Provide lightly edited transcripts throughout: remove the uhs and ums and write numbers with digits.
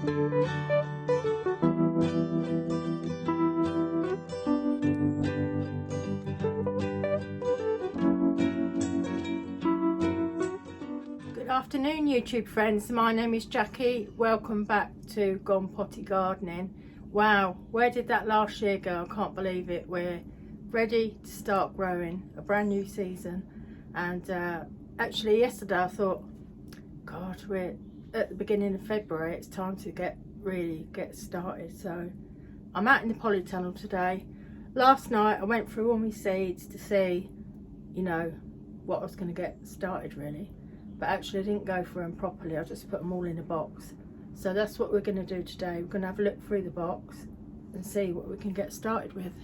Good afternoon YouTube friends, my name is Jackie. Welcome back to Gone Potty Gardening. Wow, where did that last year go? I can't believe it. We're ready to start growing a brand new season, and actually yesterday I thought, God, we're at the beginning of February, it's time to really get started. So I'm out in the polytunnel today. Last night I went through all my seeds to see, you know, what I was going to get started really. But actually I didn't go through them properly, I just put them all in a box. So that's what we're going to do today. We're going to have a look through the box and see what we can get started with.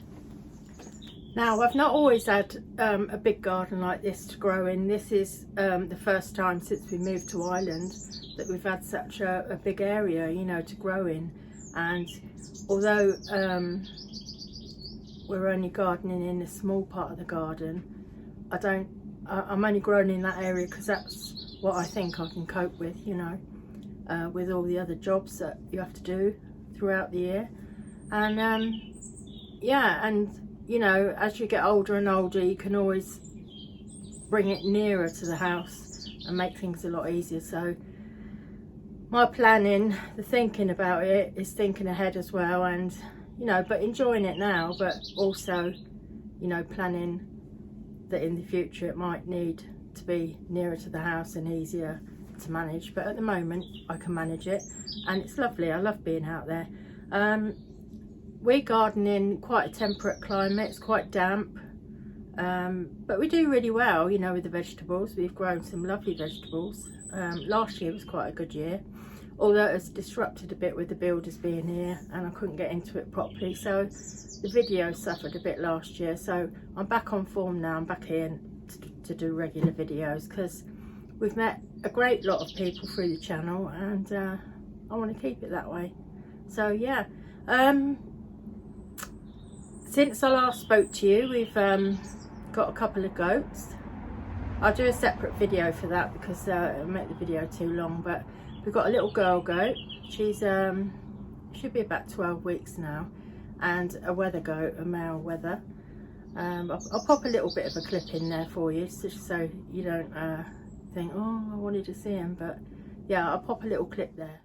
Now, I've not always had a big garden like this to grow in. This is the first time since we moved to Ireland that we've had such a big area, you know, to grow in. And although we're only gardening in a small part of the garden, I'm only growing in that area because that's what I think I can cope with, you know, with all the other jobs that you have to do throughout the year. And yeah, and you know, as you get older and older, you can always bring it nearer to the house and make things a lot easier. So my planning, the thinking about it, is thinking ahead as well, and you know, but enjoying it now, but also, you know, planning that in the future it might need to be nearer to the house and easier to manage. But at the moment I can manage it, and it's lovely. I love being out there. We garden in quite a temperate climate. It's quite damp, but we do really well, you know, with the vegetables. We've grown some lovely vegetables. Last year was quite a good year, although it was disrupted a bit with the builders being here and I couldn't get into it properly, so the video suffered a bit last year. So I'm back on form now. I'm back here to do regular videos because we've met a great lot of people through the channel, and I want to keep it that way. So yeah, since I last spoke to you, we've got a couple of goats. I'll do a separate video for that because it'll make the video too long. But we've got a little girl goat. She's should be about 12 weeks now, and a weather goat, a male weather. I'll pop a little bit of a clip in there for you, just so you don't think, oh, I wanted to see him. But yeah, I'll pop a little clip there.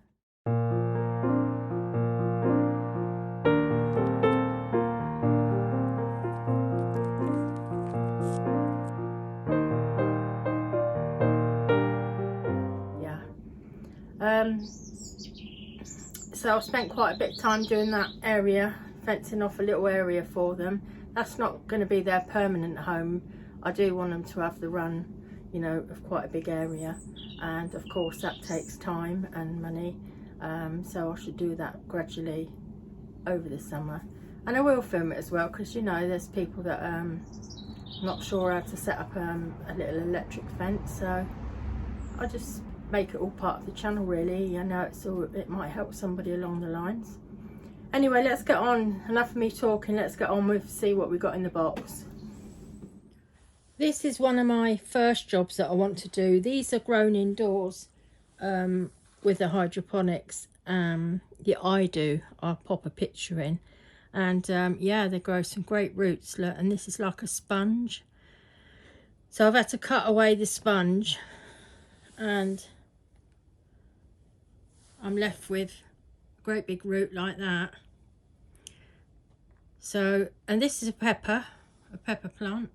So I've spent quite a bit of time doing that area, fencing off a little area for them. That's not going to be their permanent home. I do want them to have the run, you know, of quite a big area, and of course that takes time and money, so I should do that gradually over the summer. And I will film it as well, because you know, there's people that not sure how to set up a little electric fence, so I just make it all part of the channel really. You know, it might help somebody along the lines. Anyway, let's get on. Enough of me talking, let's get on with see what we got in the box. This is one of my first jobs that I want to do. These are grown indoors with the hydroponics. Yeah, I'll pop a picture in, and yeah, they grow some great roots. Look, and this is like a sponge, so I've had to cut away the sponge, and I'm left with a great big root like that. So, and this is a pepper plant.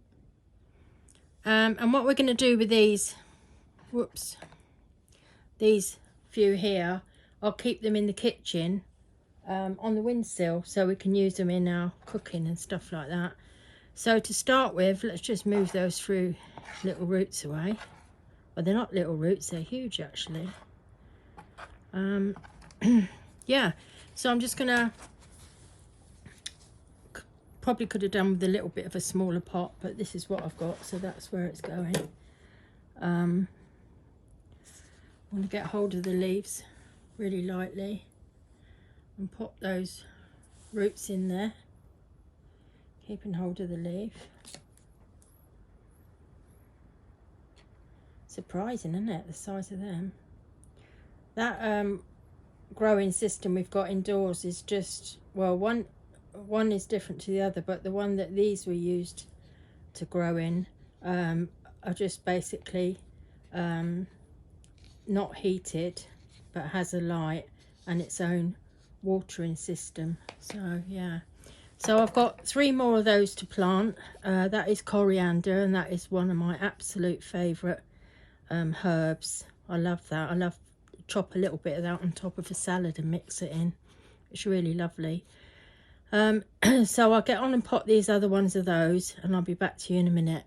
And what we're going to do with these, these few here, I'll keep them in the kitchen on the windsill, so we can use them in our cooking and stuff like that. So to start with, let's just move those through little roots away. Well, they're not little roots, they're huge actually. Yeah, so I'm just gonna, probably could have done with a little bit of a smaller pot, but this is what I've got, so that's where it's going. I want to get hold of the leaves really lightly and pop those roots in there, keeping hold of the leaf. Surprising, isn't it, the size of them? That growing system we've got indoors is just, well, one is different to the other, but the one that these were used to grow in are just basically not heated, but has a light and its own watering system. So yeah, so I've got 3 more of those to plant. That is coriander, and that is one of my absolute favourite herbs. I love that. I love chop a little bit of that on top of a salad and mix it in. It's really lovely. So I'll get on and pot these other ones of those, and I'll be back to you in a minute.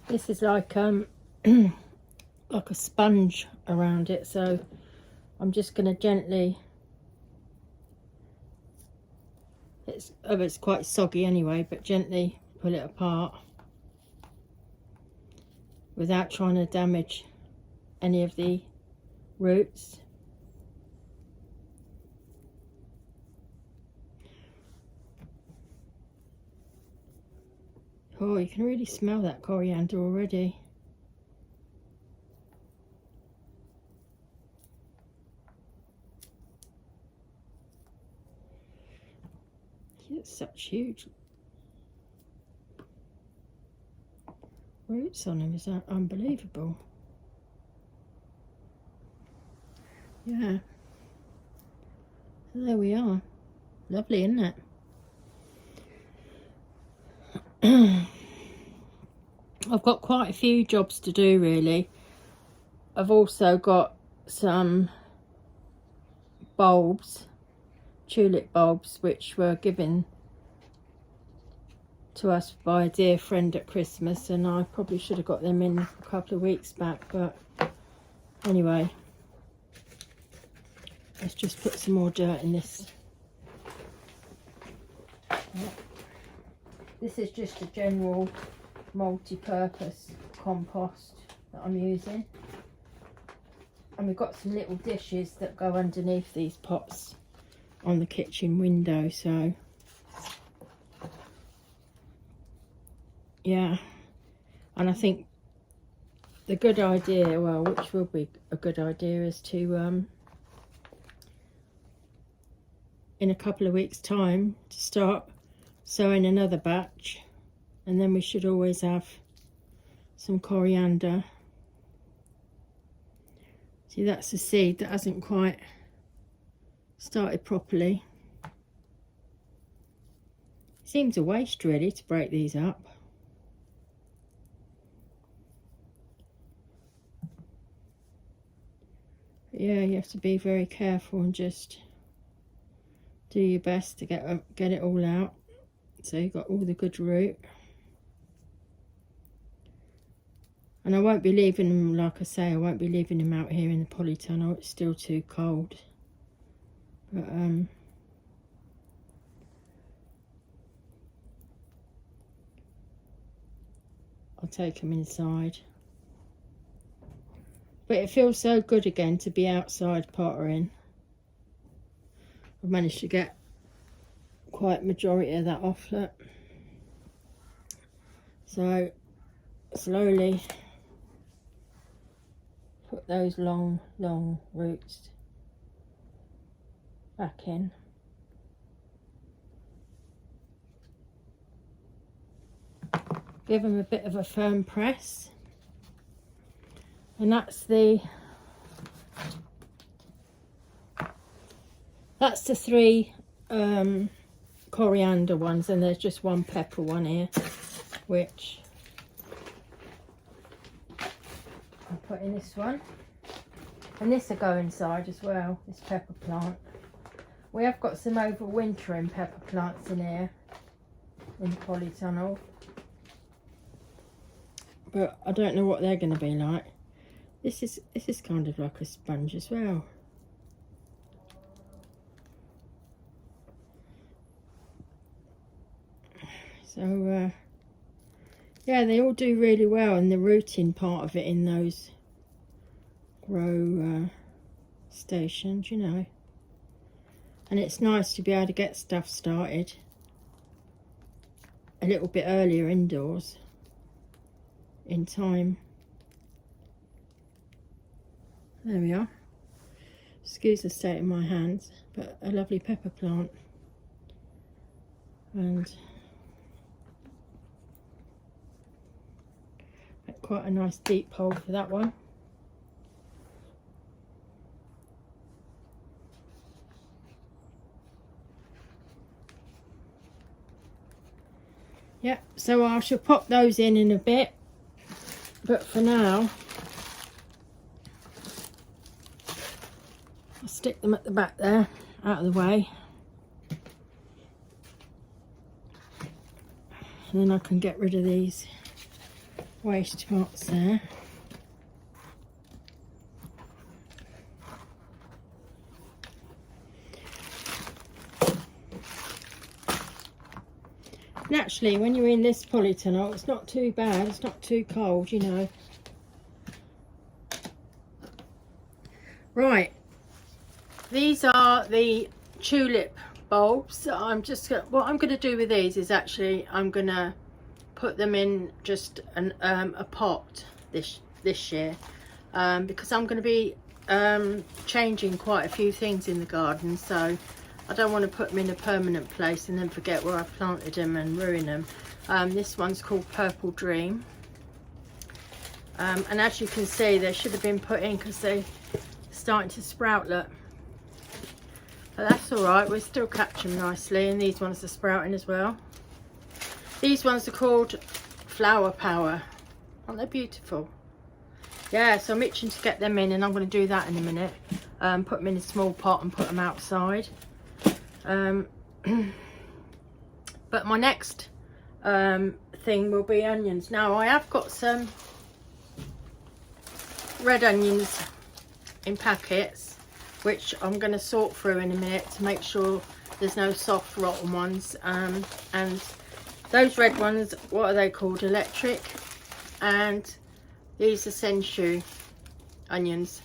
This is like like a sponge around it, so I'm just going to gently, it's quite soggy anyway, but gently pull it apart without trying to damage any of the roots. Oh, you can really smell that coriander already. It's such huge roots on them, is that unbelievable? Yeah. So there we are. Lovely, isn't it? I've got quite a few jobs to do really. I've also got some bulbs, tulip bulbs, which were given to us by a dear friend at Christmas, and I probably should have got them in a couple of weeks back, but anyway, let's just put some more dirt in this. This is just a general multi-purpose compost that I'm using, and we've got some little dishes that go underneath these pots on the kitchen window, so yeah. And I think the good idea, well, which will be a good idea, is to in a couple of weeks time to start sowing another batch, and then we should always have some coriander. See, that's the seed that hasn't quite started properly. Seems a waste really to break these up. But yeah, you have to be very careful and just do your best to get it all out, so you've got all the good root. And I won't be leaving them, like I say, I won't be leaving them out here in the polytunnel. It's still too cold. But I'll take them inside. But it feels so good again to be outside pottering. I've managed to get quite a majority of that off, look. So slowly put those long roots back in. Give them a bit of a firm press, and that's the 3 coriander ones, and there's just 1 pepper one here, which I'll put in this one, and this will go inside as well, this pepper plant. We have got some overwintering pepper plants in here in the polytunnel, but I don't know what they're going to be like. This is kind of like a sponge as well. So yeah, they all do really well, and the rooting part of it in those grow stations, you know. And it's nice to be able to get stuff started a little bit earlier indoors in time. There we are. Excuse the state of my hands, but a lovely pepper plant. And quite a nice deep hole for that one. Yep, so I shall pop those in a bit, but for now I'll stick them at the back there, out of the way, and then I can get rid of these waste pots there. Naturally, when you're in this polytunnel, it's not too bad, it's not too cold, you know. Right, these are the tulip bulbs. What I'm going to do with these is actually I'm going to put them in just a pot this year, because I'm going to be changing quite a few things in the garden, so I don't want to put them in a permanent place and then forget where I planted them and ruin them. This one's called Purple Dream, and as you can see, they should have been put in because they're starting to sprout, look. But that's all right, we'll still catch them nicely, and these ones are sprouting as well. These ones are called Flower Power. Aren't they beautiful? Yeah, so I'm itching to get them in, and I'm going to do that in a minute. Put them in a small pot and put them outside. But my next thing will be onions. Now I have got some red onions in packets, which I'm going to sort through in a minute to make sure there's no soft rotten ones, and those red ones, what are they called? Electric. And these are sensu onions,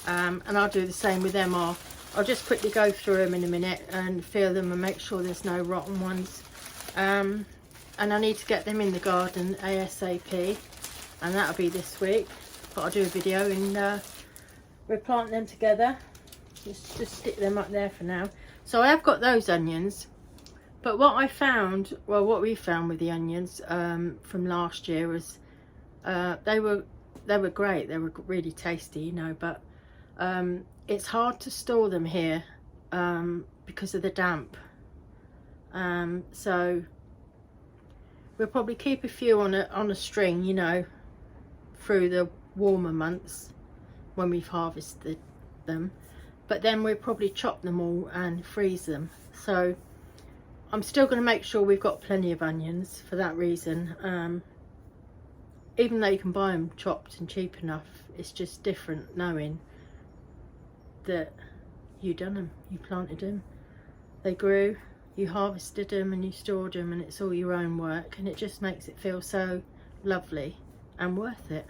and I'll do the same with them. I'll just quickly go through them in a minute and feel them and make sure there's no rotten ones. And I need to get them in the garden ASAP, and that'll be this week. But I'll do a video and we'll plant them together. Just stick them up there for now. So I have got those onions, but what I found, well, what we found with the onions from last year was they were great. They were really tasty, you know, but it's hard to store them here because of the damp. So we'll probably keep a few on a string, you know, through the warmer months when we've harvested them, but then we'll probably chop them all and freeze them. So I'm still going to make sure we've got plenty of onions for that reason. Even though you can buy them chopped and cheap enough, it's just different knowing that you done them, you planted them, they grew, you harvested them and you stored them, and it's all your own work, and it just makes it feel so lovely and worth it.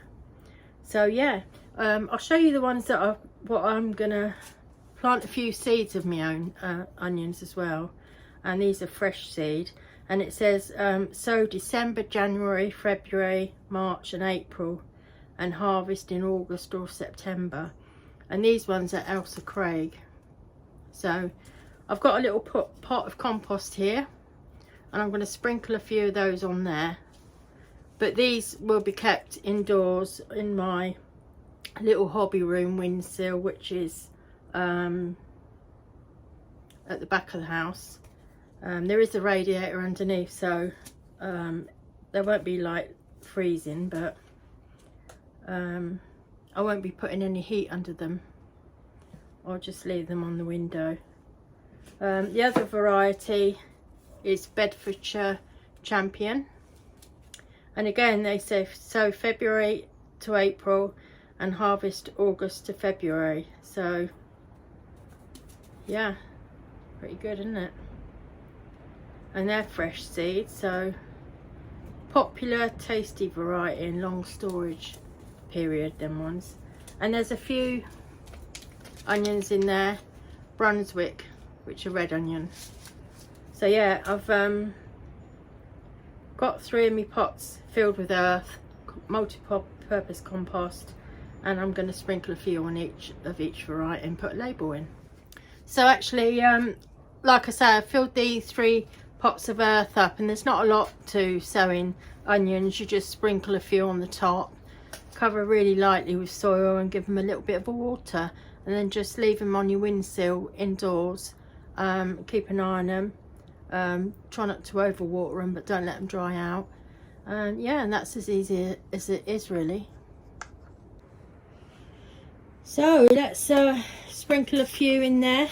So yeah, I'll show you the ones that I'm gonna plant a few seeds of my own onions as well, and these are fresh seed, and it says sow December, January, February, March and April, and harvest in August or September. And these ones are Elsa Craig. So I've got a little pot of compost here, and I'm going to sprinkle a few of those on there, but these will be kept indoors in my little hobby room windowsill, which is at the back of the house. There is a radiator underneath, so there won't be like freezing, but I won't be putting any heat under them. I'll just leave them on the window. The other variety is Bedfordshire Champion, and again they say sow February to April and harvest August to February. So yeah, pretty good, isn't it? And they're fresh seeds, so popular tasty variety and long storage period, them ones. And there's a few onions in there, Brunswick, which are red onion. So yeah, I've got 3 of my pots filled with earth, multi-purpose compost, and I'm going to sprinkle a few on each variety and put a label in. So actually, like I say, I filled these 3 pots of earth up, and there's not a lot to sow in onions. You just sprinkle a few on the top, cover really lightly with soil and give them a little bit of water, and then just leave them on your windowsill indoors. Keep an eye on them. Try not to overwater them, but don't let them dry out. Yeah, and that's as easy as it is, really. So let's sprinkle a few in there.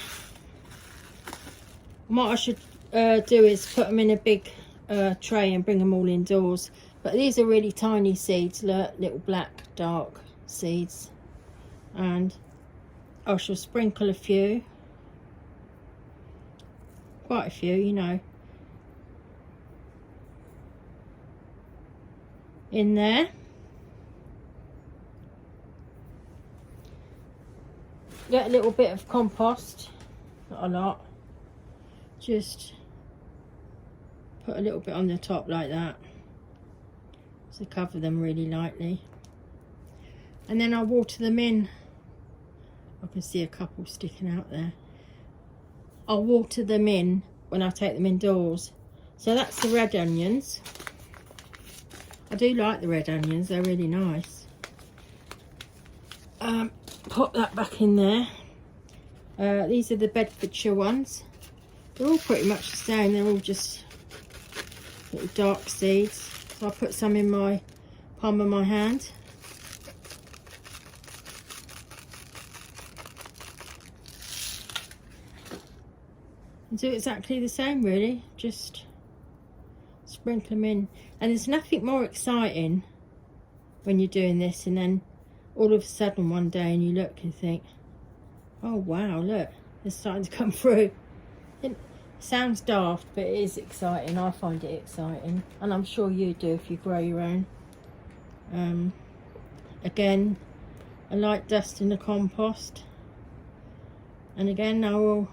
What I should do is put them in a big tray and bring them all indoors. But these are really tiny seeds, little black dark seeds, and I shall sprinkle a few, quite a few, you know, in there. Get a little bit of compost, not a lot, just put a little bit on the top like that, to cover them really lightly, and then I'll water them in. I can see a couple sticking out there. I'll water them in when I take them indoors. So that's the red onions. I do like the red onions, they're really nice. Pop that back in there. These are the Bedfordshire ones. They're all pretty much the same, they're all just little dark seeds. So I'll put some in my palm of my hand. And do exactly the same, really, just sprinkle them in. And there's nothing more exciting when you're doing this, and then all of a sudden one day and you look and think, oh wow, look, they're starting to come through. It sounds daft, but it is exciting. I find it exciting, and I'm sure you do if you grow your own. Again, I like dusting the compost, and again I will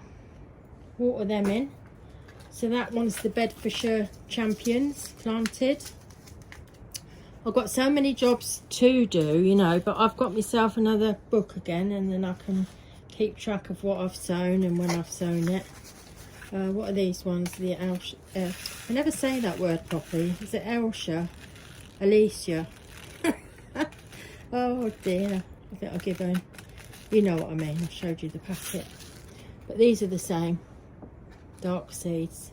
water them in. So that one's the Bedfordshire Champions planted. I've got so many jobs to do, you know, but I've got myself another book again, and then I can keep track of what I've sown and when I've sown it. What are these ones? The I never say that word properly. Is it Echinacea? Oh dear, I think I'll give in. You know what I mean, I showed you the packet. But these are the same, dark seeds.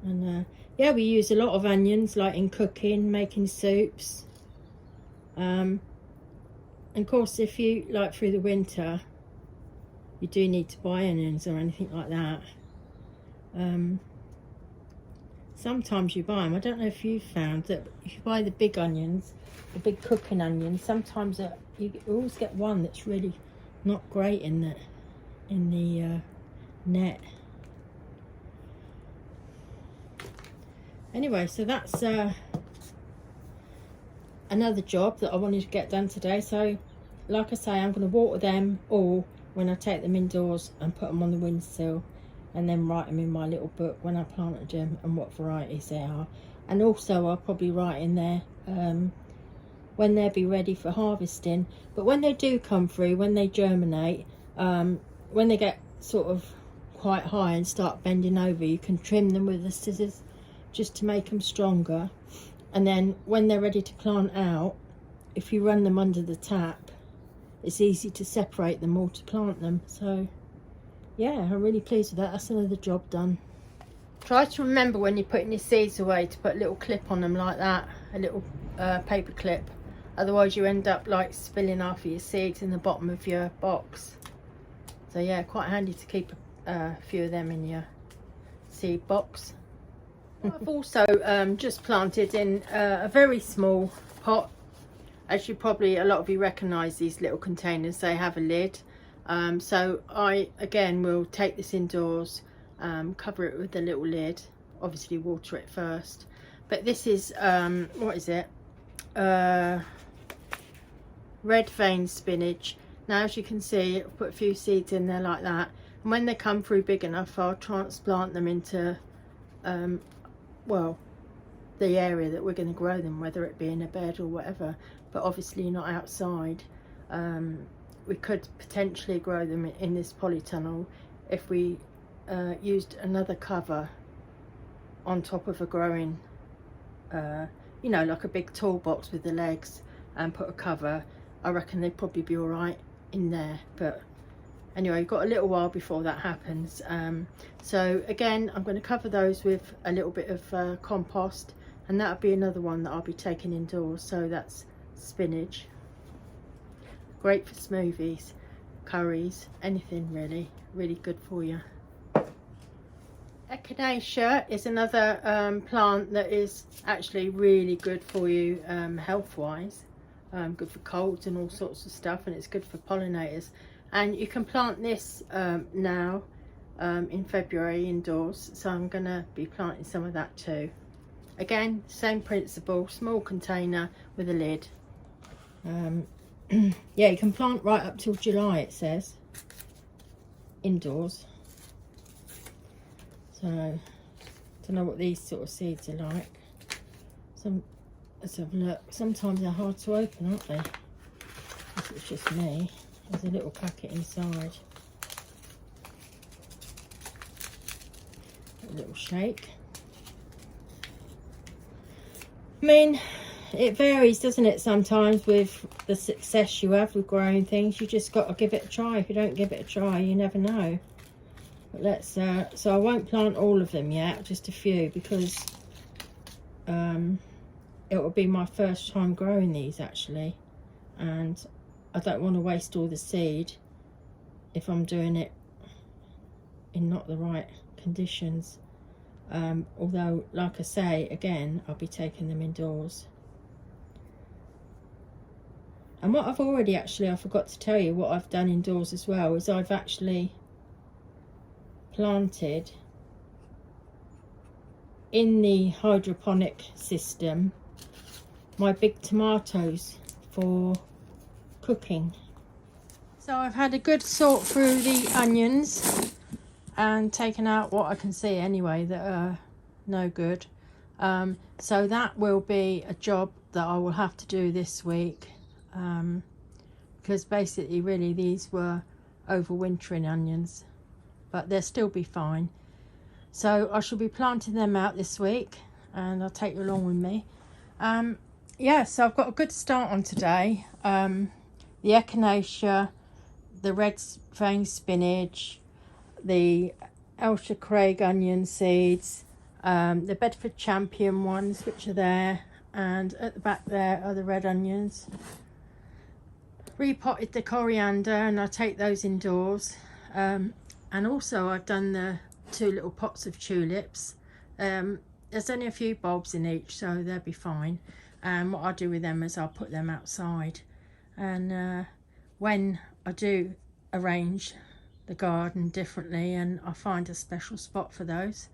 And yeah, we use a lot of onions, like in cooking, making soups. And of course, if you, like through the winter, you do need to buy onions or anything like that. Sometimes you buy them. I don't know if you've found that if you buy the big onions, the big cooking onions, sometimes you always get one that's really not great in the net. Anyway, so that's another job that I wanted to get done today. So like I say, I'm going to water them all when I take them indoors and put them on the windowsill, and then write them in my little book when I planted them and what varieties they are. And also I'll probably write in there when they'll be ready for harvesting. But when they do come through, when they germinate, when they get sort of quite high and start bending over, you can trim them with the scissors just to make them stronger. And then when they're ready to plant out, if you run them under the tap, it's easy to separate them all to plant them. So yeah, I'm really pleased with that. That's another job done. Try to remember when you're putting your seeds away to put a little clip on them like that, a little paper clip. Otherwise you end up like spilling half of your seeds in the bottom of your box. So yeah, quite handy to keep a few of them in your seed box. I've also just planted in a very small pot. As you probably, a lot of you recognise these little containers, they have a lid. So I again will take this indoors, cover it with a little lid, obviously water it first. But this is what is it, red vein spinach. Now as you can see, I've put a few seeds in there like that, and when they come through big enough, I'll transplant them into well, the area that we're going to grow them, whether it be in a bed or whatever, but obviously not outside. We could potentially grow them in this polytunnel if we used another cover on top of a growing, you know, like a big toolbox with the legs, and put a cover. I reckon they'd probably be all right in there. But anyway, you've got a little while before that happens. So again, I'm going to cover those with a little bit of compost, and that'll be another one that I'll be taking indoors. So that's spinach, great for smoothies, curries, anything really, really good for you. Echinacea is another plant that is actually really good for you health wise, good for colds and all sorts of stuff, and it's good for pollinators. And you can plant this now in February indoors, so I'm going to be planting some of that too. Again, same principle, small container with a lid. Yeah, you can plant right up till July, it says, indoors. So, don't know what these sort of seeds are like. Let's have a look. Sometimes they're hard to open, aren't they? This is just me. There's a little packet inside. A little shake. I mean, it varies, doesn't it, sometimes with the success you have with growing things. You just got to give it a try. If you don't give it a try, you never know. But let's, so I won't plant all of them yet, just a few, because it will be my first time growing these actually, and I don't want to waste all the seed if I'm doing it in not the right conditions. Although, like I say, again, I'll be taking them indoors. And what I've already actually, I forgot to tell you what I've done indoors as well, is I've actually planted in the hydroponic system my big tomatoes for cooking. So I've had a good sort through the onions and taken out what I can see anyway that are no good. So that will be a job that I will have to do this week, because basically really these were overwintering onions, but they'll still be fine. So I shall be planting them out this week, and I'll take you along with me. Yeah, so I've got a good start on today. The Echinacea, the red vein spinach, the Ailsa Craig onion seeds, the Bedfordshire Champion ones, which are there, and at the back there are the red onions. Repotted the coriander, and I take those indoors. And also I've done the 2 little pots of tulips. There's only a few bulbs in each, so they'll be fine. And what I'll do with them is I'll put them outside. And when I do arrange the garden differently, and I find a special spot for those,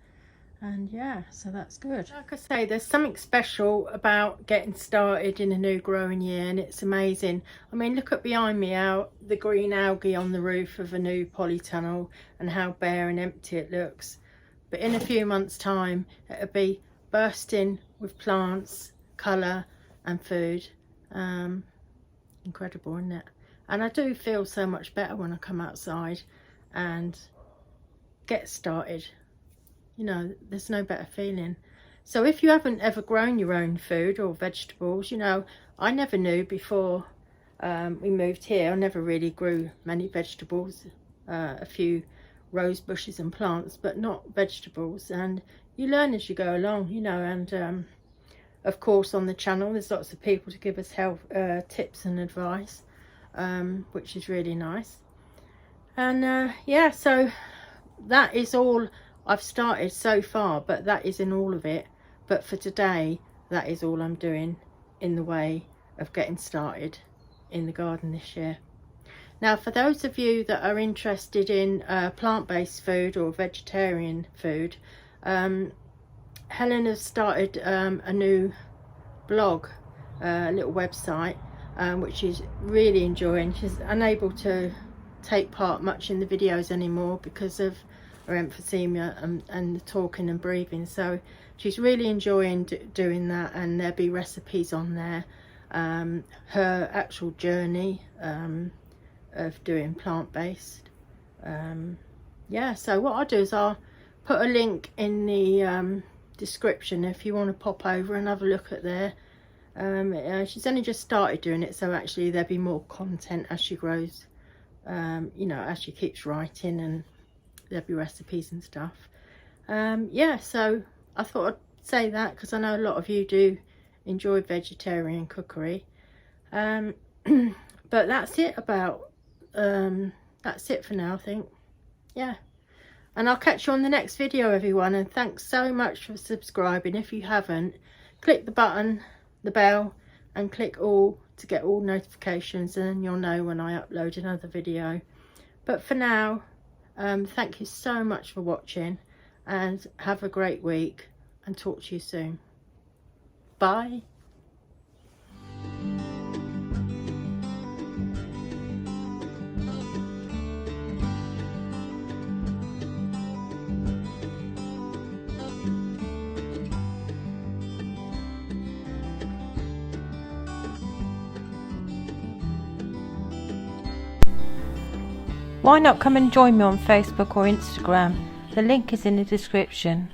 and yeah, so that's good. Like I say, there's something special about getting started in a new growing year, and it's amazing. I mean, look at behind me, out the green algae on the roof of a new polytunnel, and how bare and empty it looks. But in a few months time it'll be bursting with plants, colour and food. Incredible, isn't it? And I do feel so much better when I come outside and get started. You know, there's no better feeling. So if you haven't ever grown your own food or vegetables, you know, I never knew before we moved here. I never really grew many vegetables, a few rose bushes and plants, but not vegetables. And you learn as you go along, you know. And of course on the channel there's lots of people to give us health tips and advice, which is really nice. And yeah, so that is all I've started so far, but that isn't all of it. But for today, that is all I'm doing in the way of getting started in the garden this year. Now, for those of you that are interested in plant-based food or vegetarian food, Helen has started a new blog, a little website, which she's really enjoying. She's unable to take part much in the videos anymore because of her emphysema and the talking and breathing, so she's really enjoying doing that, and there'll be recipes on there. Her actual journey of doing plant-based. Yeah, so what I'll do is I'll put a link in the description if you want to pop over and have a look at there. She's only just started doing it, so actually there'll be more content as she grows, you know, as she keeps writing, and there'll be recipes and stuff. Yeah, so I thought I'd say that because I know a lot of you do enjoy vegetarian cookery. But that's it about that's it for now, I think. Yeah, and I'll catch you on the next video, everyone, and thanks so much for subscribing. If you haven't, click the button, the bell, and click all to get all notifications, and then you'll know when I upload another video. But for now, thank you so much for watching, and have a great week, and talk to you soon. Bye. Why not come and join me on Facebook or Instagram? The link is in the description.